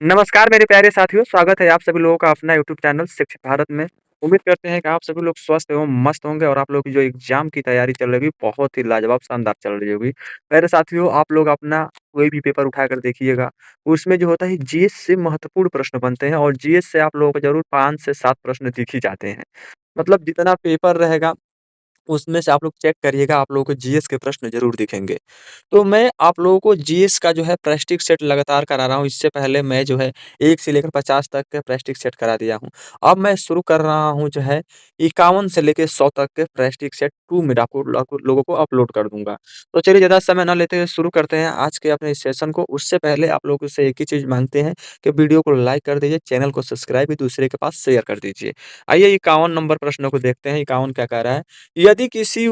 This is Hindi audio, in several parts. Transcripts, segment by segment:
नमस्कार मेरे प्यारे साथियों, स्वागत है आप सभी लोगों का अपना यूट्यूब चैनल शिक्षित भारत में। उम्मीद करते हैं कि आप सभी लोग स्वस्थ एवं मस्त होंगे और आप लोगों की जो एग्ज़ाम की तैयारी चल रही होगी, बहुत ही लाजवाब शानदार चल रही होगी। मेरे साथियों, आप लोग अपना कोई भी पेपर उठाकर देखिएगा, उसमें जो होता है जीएस से महत्वपूर्ण प्रश्न बनते हैं और जीएस से आप लोगों को ज़रूर 5 से 7 प्रश्न दिख ही जाते हैं। मतलब जितना पेपर रहेगा उसमें से आप लोग चेक करिएगा, आप लोगों को जीएस के प्रश्न ज़रूर दिखेंगे। तो मैं आप लोगों को जीएस का जो है प्रैक्टिस सेट लगातार करा रहा हूँ। इससे पहले मैं जो है 1 से लेकर 50 तक के प्रैक्टिस सेट करा दिया हूँ। अब मैं शुरू कर रहा हूँ जो है 51 से लेके 100 तक के प्रैक्टिस सेट 2 में आपको लोगों को अपलोड कर दूँगा। तो चलिए ज़्यादा समय ना लेते हुए शुरू करते हैं आज के अपने इस सेशन को। उससे पहले आप लोगों से एक ही चीज़ माँगते हैं कि वीडियो को लाइक कर दीजिए, चैनल को सब्सक्राइब भी दूसरे के पास शेयर कर दीजिए। आइए 51 नंबर प्रश्न को देखते हैं, 51 क्या कह रहा है? यदि किसी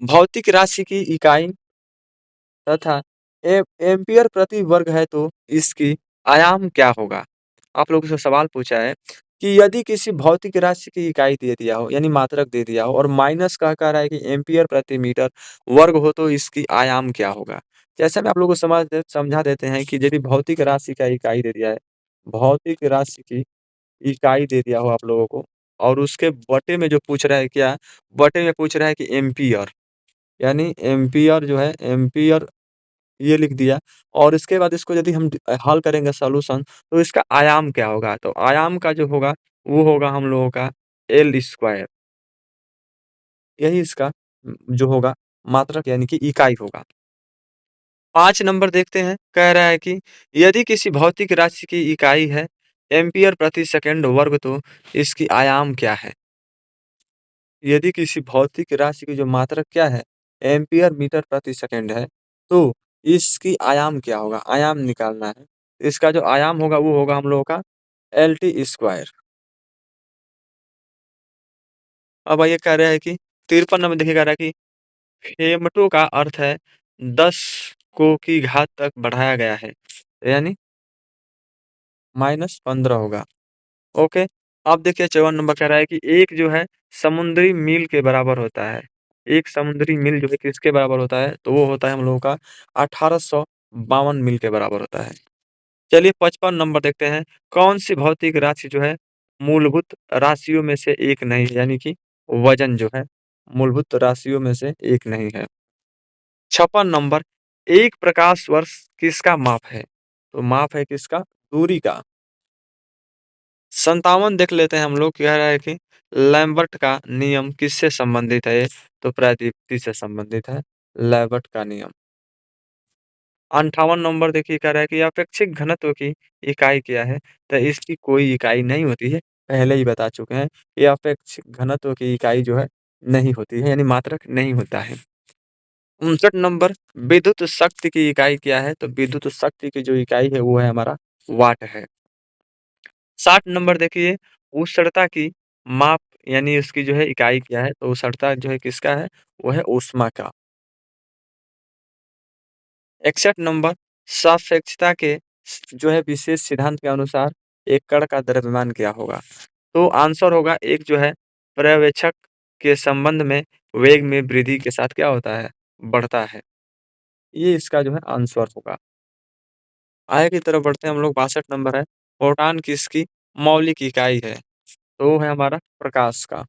भौतिक राशि की इकाई तथा एम्पीयर प्रति वर्ग है तो इसकी आयाम क्या होगा? आप लोगों से सवाल पूछा है कि यदि किसी भौतिक राशि की इकाई दे दिया हो यानी मात्रक दे दिया हो और माइनस का कह रहा है कि एम्पीयर प्रति मीटर वर्ग हो तो इसकी आयाम क्या होगा? जैसे मैं आप लोगों को समझा देते हैं कि यदि भौतिक राशि का इकाई दे दिया है, भौतिक राशि की इकाई दे दिया हो आप लोगों को और उसके बटे में जो पूछ रहा है क्या? बटे में पूछ रहा है कि एम्पीयर यानी एम्पीयर जो है एम्पीयर ये लिख दिया और इसके बाद इसको यदि हम हल करेंगे सॉल्यूशन तो इसका आयाम क्या होगा? तो आयाम का जो होगा वो होगा हम लोगों का एल स्क्वायर यही इसका जो होगा मात्रक यानी कि इकाई होगा। 5 नंबर देखते हैं, कह रहा है कि यदि किसी भौतिक राशि की इकाई है एम्पीयर प्रति सेकंड वर्ग तो इसकी आयाम क्या है? यदि किसी भौतिक राशि की जो मात्रक क्या है एम्पीयर मीटर प्रति सेकंड है, तो इसकी आयाम क्या होगा? आयाम निकालना है। इसका जो आयाम होगा वो होगा हम लोगों का एलटी स्क्वायर। अब ये कह रहा है कि 53 नंबर देखिए कह रहा है कि फेमटो का अर्थ है 10 को की घात तक बढ़ाया गया है, यानी -15 होगा। ओके, अब देखिए 54 नंबर कह रहा है कि एक जो है समुद्री मील के बराबर होता है। एक समुद्री मील जो है किसके बराबर होता है? तो वो होता है हम लोगों का 1852 मील के बराबर होता है। चलिए 55 नंबर देखते हैं, कौन-सी भौतिक राशि जो है मूलभूत राशियों में से एक नहीं है? यानी कि वज़न जो है मूलभूत राशियों में से एक नहीं है। 56 नंबर, एक प्रकाश वर्ष किसका माप है? तो माप है किसका? दूरी का। 57 देख लेते हैं हम लोग, कह रहा है कि लैम्बर्ट का नियम किससे संबंधित है ये? तो प्रदीप्ति से संबंधित है, लैम्बर्ट का नियम। 58 नंबर देखिए कह रहा है कि अपेक्षित घनत्व की इकाई क्या है? तो इसकी कोई इकाई नहीं होती है, पहले ही बता चुके हैं। ये अपेक्षित घनत्व की इकाई जो है नहीं होती है, यानी मात्रक नहीं होता है। 59 नंबर, विद्युत शक्ति की इकाई क्या है? तो विद्युत शक्ति की जो इकाई है वो है हमारा वाट है। 60 नंबर देखिए, ऊष्णता की माप यानी उसकी जो है इकाई क्या है? तो ऊष्णता जो है किसका है? वो है ऊष्मा का। 61 नंबर, सापेक्षता के जो है विशेष सिद्धांत के अनुसार एक कण का द्रव्यमान क्या होगा? तो आंसर होगा एक जो है पर्यवेक्षक के संबंध में वेग में वृद्धि के साथ क्या होता है? बढ़ता है। ये इसका जो है आंसर होगा। आगे की तरफ बढ़ते हैं हम लोग 62 नंबर है, फोटॉन किसकी मौलिक इकाई है? तो वो है हमारा प्रकाश का।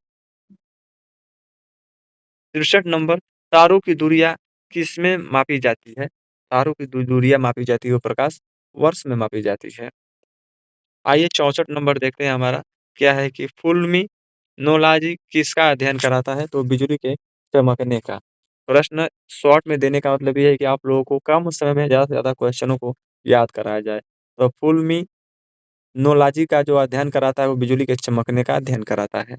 63 नंबर, तारों की दूरियाँ किसमें मापी जाती है? तारों की दूरियाँ मापी जाती है वो प्रकाश वर्ष में मापी जाती है। आइए 64 नंबर देखते हैं हमारा, क्या है कि फुल्मीनोलॉजी किसका अध्ययन कराता है? तो बिजली के चमकने का। प्रश्न शॉर्ट में देने का मतलब ये है कि आप लोगों को कम समय में ज़्यादा से ज़्यादा क्वेश्चनों को याद कराया जाए। तो फुल्मीनोलॉजी का जो अध्ययन कराता है वो बिजली के चमकने का अध्ययन कराता है।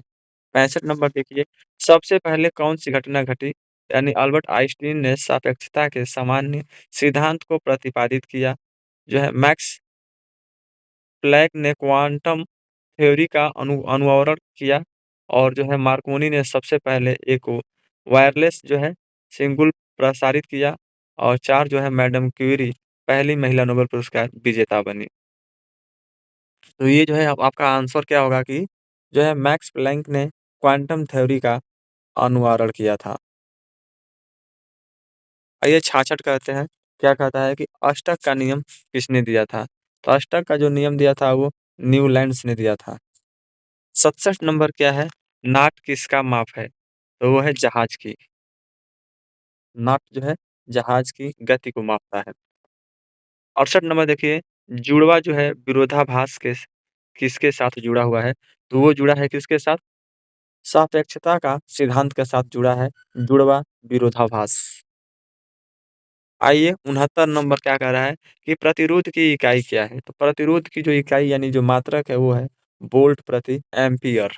65 नंबर देखिए, सबसे पहले कौन-सी घटना घटी? यानी अल्बर्ट आइंस्टीन ने सापेक्षता के सामान्य सिद्धांत को प्रतिपादित किया। जो है मैक्स प्लैंक ने क्वांटम थ्योरी का अनुवर्तन किया और जो है मार्कोनी ने सबसे पहले एक वायरलेस जो है सिंगल प्रसारित किया और 4 जो है मैडम क्यूरी पहली महिला नोबेल पुरस्कार विजेता बनी। तो ये जो है आपका आंसर क्या होगा कि जो है मैक्स प्लैंक ने क्वांटम थ्योरी का अनुवारण किया था। आइए 66 कहते हैं, क्या कहता है कि अष्टक का नियम किसने दिया था? तो अष्टक का जो नियम दिया था वो न्यूलैंड्स ने दिया था। 67 नंबर क्या है? नाट किसका माप है? तो वो है जहाज की। नाट जो है जहाज की गति को मापता है। 68 नंबर देखिए, जुड़वा जो है विरोधाभास किसके साथ जुड़ा हुआ है? तो वो जुड़ा है किसके साथ? सापेक्षता का सिद्धांत के साथ जुड़ा है जुड़वा विरोधाभास। आइए 69 नंबर क्या कह रहा है कि प्रतिरोध की इकाई क्या है? तो प्रतिरोध की जो इकाई यानी जो मात्रक है वो है वोल्ट प्रति एम्पीयर।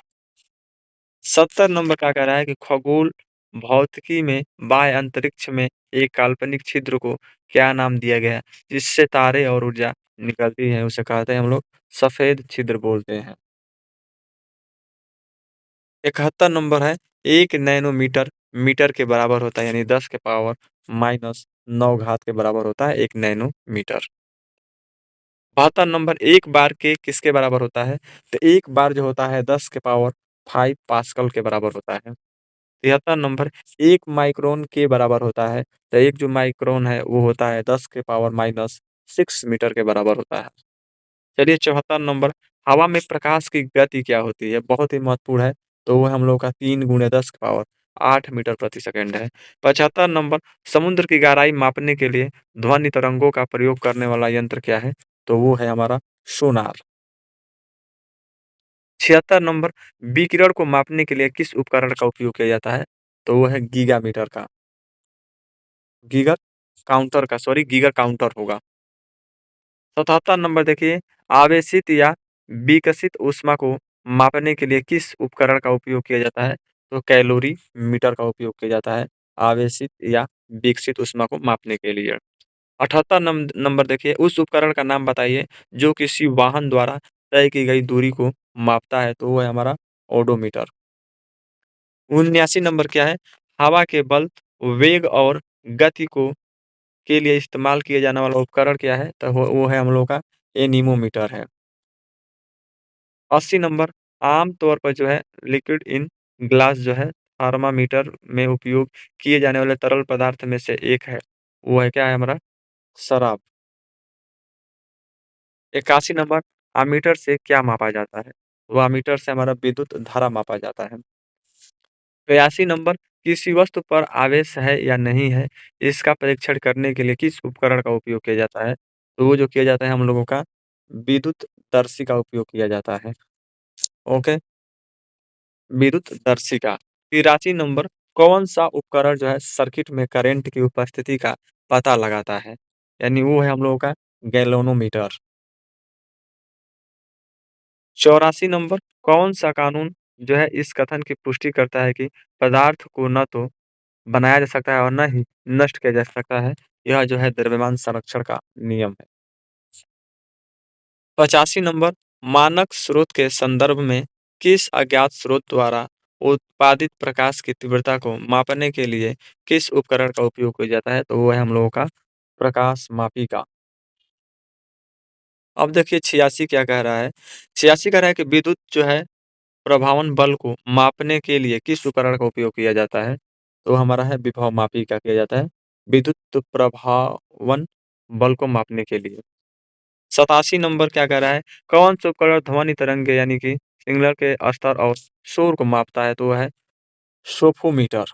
70 नंबर क्या कह रहा है कि खगोल भौतिकी में बाह्य अंतरिक्ष में एक काल्पनिक छिद्र को क्या नाम दिया गया है? जिससे तारे और ऊर्जा निकलती है, उसे कहते हैं हम लोग सफेद छिद्र बोलते हैं। 71 नंबर है 1 नैनोमीटर मीटर के बराबर होता है यानी 10 के पावर माइनस 9 घात के बराबर होता है 1 नैनोमीटर। 72 नंबर 1 बार के किसके बराबर होता है? तो 1 बार जो होता है 10 के पावर 5 पास्कल के बराबर होता है। 73 नंबर 1 माइक्रोन के बराबर होता है। तो 1 जो माइक्रोन है वो होता है 10 के पावर माइनस 6 मीटर के बराबर होता है। चलिए 74 नंबर हवा में प्रकाश की गति क्या होती है? बहुत ही महत्वपूर्ण है। तो वो हम लोग का 3 गुणे 10 की पावर 8 मीटर प्रति सेकंड है। 75 नंबर समुद्र की गहराई मापने के लिए ध्वनि तरंगों का प्रयोग करने वाला यंत्र क्या है? तो वो है हमारा सोनार। 76 नंबर विकिरण को मापने के लिए किस उपकरण का उपयोग किया जाता है? तो वो है गीगामीटर का। गीगर काउंटर का सॉरी गीगर काउंटर होगा। 77 नंबर देखिए, आवेशित या विकसित ऊष्मा को मापने के लिए किस उपकरण का उपयोग किया जाता है? तो कैलोरी मीटर का उपयोग किया जाता है, आवेशित या विकसित ऊष्मा को मापने के लिए। 78 नंबर देखिए, उस उपकरण का नाम बताइए जो किसी वाहन द्वारा तय की गई दूरी को मापता है, तो वो है हमारा ओडोमीटर। 79 नंबर क्या है? हवा के बल, वेग और गति को के लिए इस्तेमाल किया जाने वाला उपकरण क्या है? तो वो है हम लोग का एनीमोमीटर है। 80 नंबर आम तौर पर जो है लिक्विड इन ग्लास जो है थर्मामीटर में उपयोग किए जाने वाले तरल पदार्थ में से एक है। वो है क्या है हमारा? शराब। 81 नंबर अमीटर से क्या मापा जाता है? वो अमीटर से हमारा विद्युत धारा मापा जाता है। 83 नंबर किसी वस्तु पर आवेश है या नहीं है, इसका परीक्षण करने के लिए किस उपकरण का उपयोग किया जाता है? तो वो जो किया जाता है हम लोगों का विद्युत दर्शी का उपयोग किया जाता है। ओके, विद्युत दर्शी का। 83 नंबर कौन-सा उपकरण जो है सर्किट में करंट की उपस्थिति का पता लगाता है? यानी वो है हम लोगों का गैल्वेनोमीटर। 84 नंबर कौन-सा कानून जो है इस कथन की पुष्टि करता है कि पदार्थ को न तो बनाया जा सकता है और ना ही नष्ट किया जा सकता है। यह जो है द्रव्यमान संरक्षण का नियम है। 85 नंबर मानक स्रोत के संदर्भ में किस अज्ञात स्रोत द्वारा उत्पादित प्रकाश की तीव्रता को मापने के लिए किस उपकरण का उपयोग किया जाता है? तो वो है हम लोगों का प्रकाश मापी का। अब देखिए 86 क्या कह रहा है? 86 कह रहा है कि विद्युत जो है प्रभावन बल को मापने के लिए किस उपकरण का उपयोग किया जाता है? तो हमारा है विभव मापी का किया जाता है, विद्युत प्रभावन बल को मापने के लिए। 87 नंबर क्या कह रहा है? कौन सा उपकरण ध्वनि तरंगे यानी कि सिग्नल के स्तर और शोर को मापता है? तो वो है सोफोमीटर।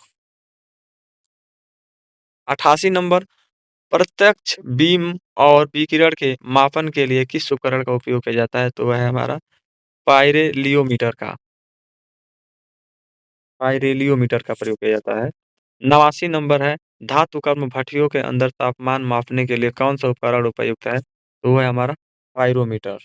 88 नंबर प्रत्यक्ष बीम और विकिरण के मापन के लिए किस उपकरण का उपयोग किया जाता है? तो वह है हमारा पाइरेलियोमीटर का। पाइरेलियोमीटर का प्रयोग किया जाता है। 89 नंबर है, धातु कर्म भट्ठियों के अंदर तापमान मापने के लिए कौन-सा उपकरण उपयुक्त है? तो वो है हमारा पाइरोमीटर।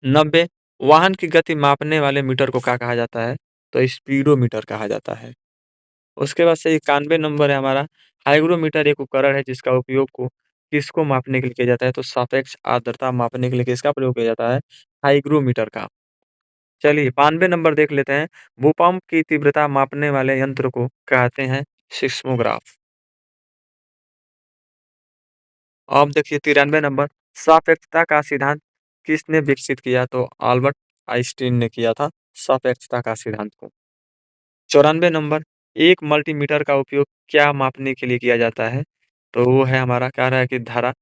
90 वाहन की गति मापने वाले मीटर को क्या कहा जाता है? तो स्पीडोमीटर कहा जाता है। उसके बाद से 91 नंबर है हमारा, हाइग्रोमीटर एक उपकरण है जिसका उपयोग को किसको मापने के लिए किया जाता है? तो सापेक्ष आर्द्रता मापने के लिए किसका प्रयोग किया जाता है? हाइग्रोमीटर का। चलिए 92 नंबर देख लेते हैं, भूकंप की तीव्रता मापने वाले यंत्र को कहते हैं सिस्मोग्राफ। अब देखिए 93 नंबर, सापेक्षता का सिद्धांत किसने विकसित किया? तो अल्बर्ट आइंस्टीन ने किया था सापेक्षता का सिद्धांत को। 94 नंबर, एक मल्टीमीटर का उपयोग क्या मापने के लिए किया जाता है? तो वो है हमारा कह रहा है कि धारा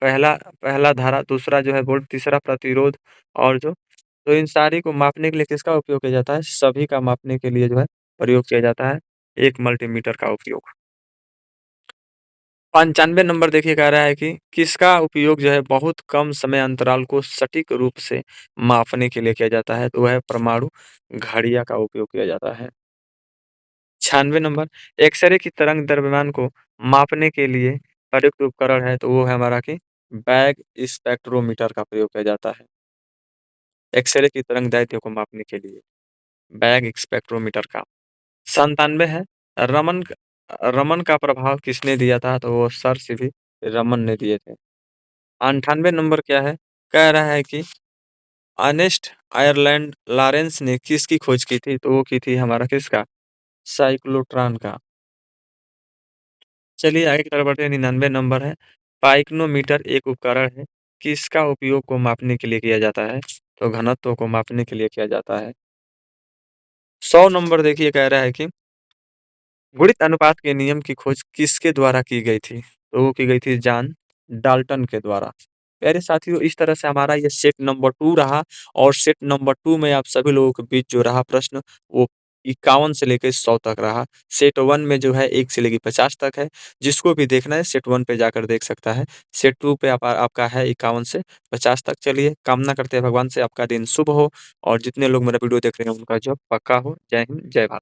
पहला पहला धारा, दूसरा जो है वोल्ट, तीसरा प्रतिरोध और जो तो इन सारी को मापने के लिए किसका उपयोग किया जाता है? सभी का मापने के लिए जो है प्रयोग किया जाता है, एक मल्टीमीटर का उपयोग। 95 नंबर देखिए कह रहा है कि किसका उपयोग जो है बहुत कम समय अंतराल को सटीक रूप से मापने के लिए किया जाता है? तो वह है परमाणु घड़िया का उपयोग किया जाता है। 96 नंबर एक्स-रे की तरंग द्रव्यमान को मापने के लिए प्रयुक्त उपकरण है, तो वो है हमारा कि बैग स्पेक्ट्रोमीटर का प्रयोग किया जाता है। एक्स-रे की तरंग दैर्ध्य को मापने के लिए बैग स्पेक्ट्रोमीटर का। 97 है रमन रमन का प्रभाव किसने दिया था? तो वो सर सीवी रमन ने दिए थे। 98 नंबर क्या है? कह रहा है कि अर्नेस्ट आयरलैंड लॉरेंस ने किसकी खोज की थी? तो वो की थी हमारा किसका? साइक्लोट्रॉन का। चलिए आगे की तरफ बढ़ते हैं, 99 नंबर है, पाइक्रोमीटर एक उपकरण है, किसका उपयोग को मापने के लिए किया जाता है? तो घनत्व को मापने के लिए किया जाता है। 100 नंबर देखिए कह रहा है कि गुणित अनुपात के नियम की खोज किसके द्वारा की गई थी? तो वो की गई थी जॉन डाल्टन के द्वारा। प्यारे साथियों, इस तरह से हमारा ये सेट नंबर 2 रहा और सेट नंबर 2 में आप सभी लोगों के बीच जो रहा प्रश्न वो 51 से लेके 100 तक रहा। सेट 1 में जो है 1 से लेके 50 तक है। जिसको भी देखना है सेट 1 पे जाकर देख सकता है। सेट 2 पे आपका है 51 से 50 तक। चलिए, कामना करते हैं भगवान से आपका दिन शुभ हो और जितने लोग मेरा वीडियो देख रहे हैं उनका जॉब पक्का हो। जय हिंद, जय भारत।